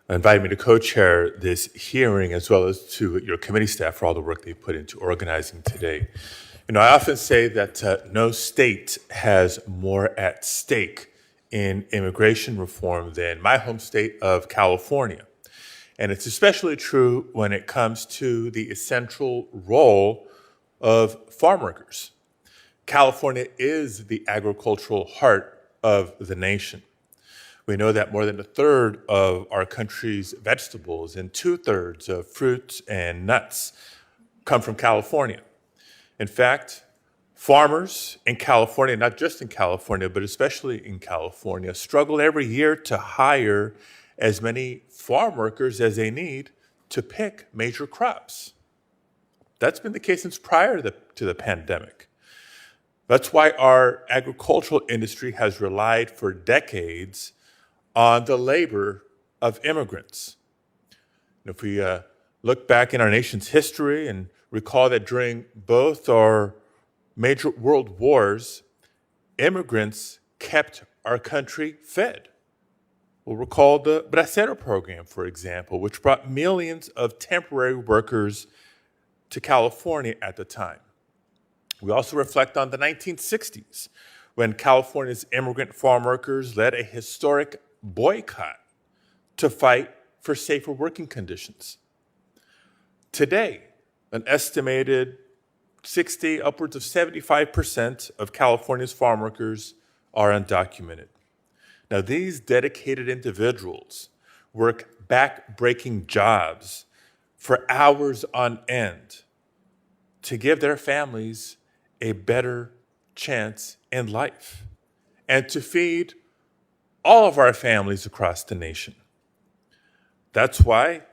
inviting me to co-chair this hearing, as well as to your committee staff for all the work they put into organizing today. I often say that no state has more at stake in immigration reform than my home state of California. And it's especially true when it comes to the essential role of farm workers. California is the agricultural heart of the nation. We know that more than a third of our country's vegetables and 2/3 of fruits and nuts come from California. In fact, farmers in California, not just in California, but especially in California, struggle every year to hire as many farm workers as they need to pick major crops. That's been the case since prior to the pandemic. That's why our agricultural industry has relied for decades on the labor of immigrants. If we look back in our nation's history and recall that during both our major world wars, immigrants kept our country fed. We'll recall the Bracero program, for example, which brought millions of temporary workers to California at the time. We also reflect on the 1960s, when California's immigrant farm workers led a historic boycott to fight for safer working conditions. Today, an estimated 60, upwards of 75% of California's farm workers are undocumented. Now, these dedicated individuals work back-breaking jobs for hours on end to give their families a better chance in life and to feed all of our families across the nation. That's why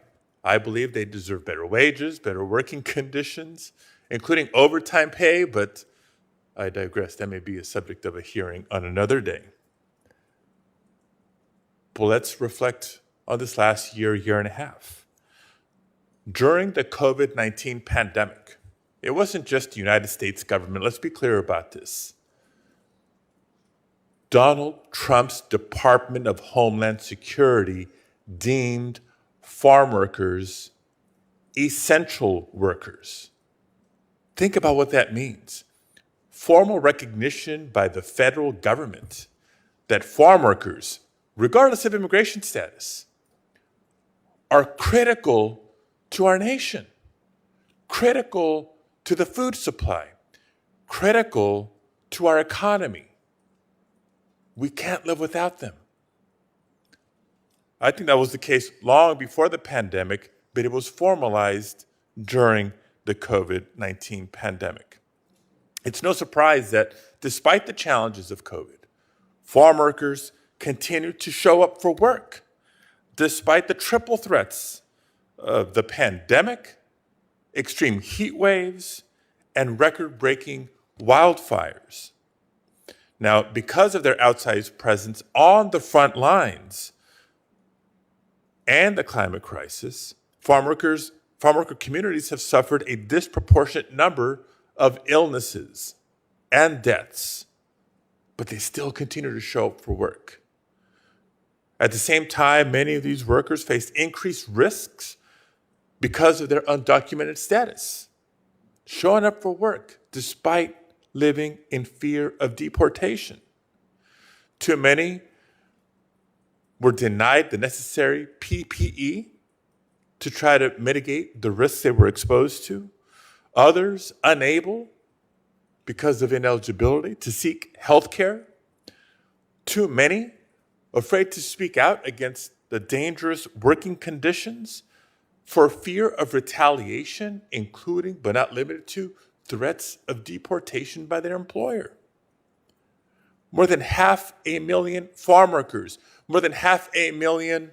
I believe they deserve better wages, better working conditions, including overtime pay, but I digress. That may be a subject of a hearing on another day. But let's reflect on this last year and a half. During the COVID-19 pandemic, it wasn't just the United States government. Let's be clear about this. Donald Trump's Department of Homeland Security deemed farm workers essential workers. Think about what that means. Formal recognition by the federal government that farm workers, regardless of immigration status, are critical to our nation, critical to the food supply, critical to our economy. We can't live without them. I think that was the case long before the pandemic, but it was formalized during the COVID-19 pandemic. It's no surprise that despite the challenges of COVID, farm workers continue to show up for work, despite the triple threats of the pandemic, extreme heat waves, and record-breaking wildfires. Now, because of their outsized presence on the front lines and the climate crisis, farm worker communities have suffered a disproportionate number of illnesses and deaths, but they still continue to show up for work. At the same time, many of these workers face increased risks because of their undocumented status, showing up for work despite living in fear of deportation. Too many were denied the necessary PPE to try to mitigate the risks they were exposed to. Others unable, because of ineligibility, to seek health care. Too many afraid to speak out against the dangerous working conditions for fear of retaliation, including but not limited to threats of deportation by their employer. More than 500,000 farm workers, more than 500,000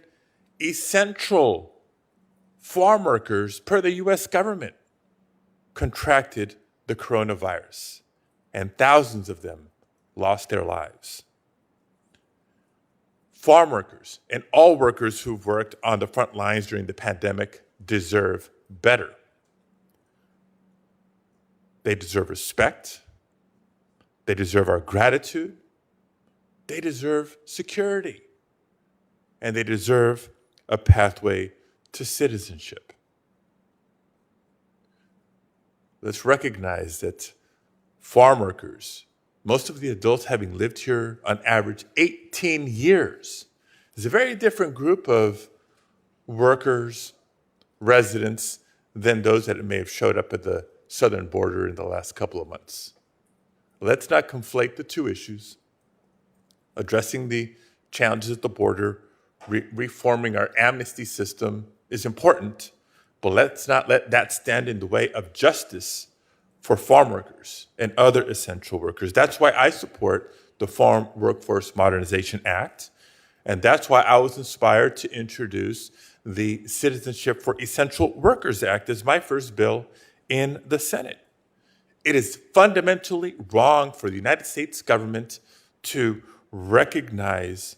essential farm workers per the U.S. government contracted the coronavirus, and thousands of them lost their lives. Farm workers and all workers who've worked on the front lines during the pandemic deserve better. They deserve respect. They deserve our gratitude. They deserve security. And they deserve a pathway to citizenship. Let's recognize that farm workers, most of the adults having lived here on average 18 years, is a very different group of workers, residents, than those that may have showed up at the southern border in the last couple of months. Let's not conflate the two issues. Addressing the challenges at the border, reforming our amnesty system is important, but let's not let that stand in the way of justice for farm workers and other essential workers. That's why I support the Farm Workforce Modernization Act, and that's why I was inspired to introduce the Citizenship for Essential Workers Act as my first bill in the Senate. It is fundamentally wrong for the United States government to recognize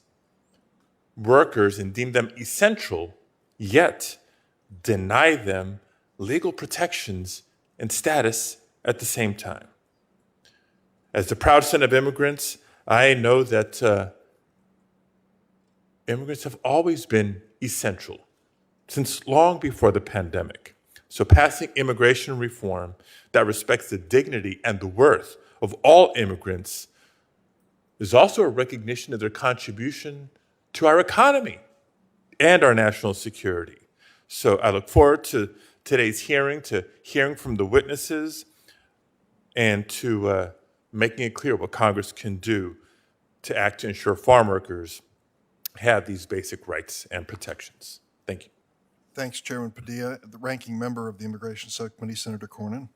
workers and deem them essential, yet deny them legal protections and status at the same time. As the proud son of immigrants, I know that immigrants have always been essential since long before the pandemic. So passing immigration reform that respects the dignity and the worth of all immigrants is also a recognition of their contribution to our economy and our national security. So I look forward to today's hearing, to hearing from the witnesses, and to making it clear what Congress can do to act to ensure farm workers have these basic rights and protections. Thank you. Thanks, Chairman Padilla. The ranking member of the Immigration Subcommittee, Senator Cornyn.